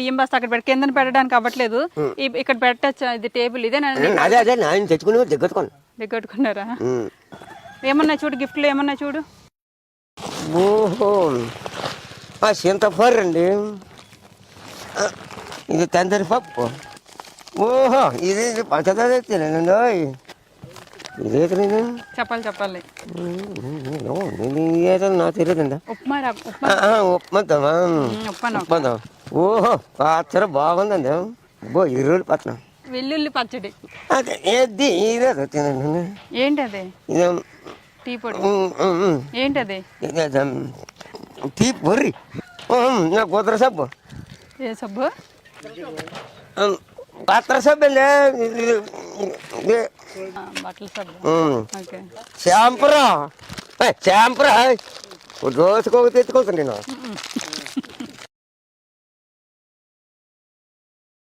బియ్యం బస్తా అక్కడ పెట్టి కింద పెట్టడానికి అవ్వట్లేదు. ఇక్కడ పెట్టచ్చు. ఇది టేబుల్ ఇదేనా? అదే నేను తెచ్చుకుని దిగ్గొట్టుకున్నారా? ఏమన్నా చూడు, గిఫ్ట్లు ఏమన్నా చూడు. ఓహో చింతపండు అండి, ఇది తందరి పప్పు. ఓహో ఇది పంచదార ఎత్తానండి. ఇదేతనండి చెప్పాలి ఏదో నాకు తెలియదండి. ఉప్మాద్దామా? ఉప్మాద్దాం. ఓహో పచ్చడి బాగుందండి. ఇరువులు పచ్చడి, వెల్లుల్లి పచ్చడి. ఏది ఇదే తినండి. ఏంటి అదే? టీ పొడి. ఏంటది? టీ పొర్రి. గోత్ర సబ్బు. ఏ సబ్బు? పాత్ర సబ్బు అండి. బట్టల సబ్బు. షాంపురా రోజుకోక తెచ్చుకోవచ్చు నేను.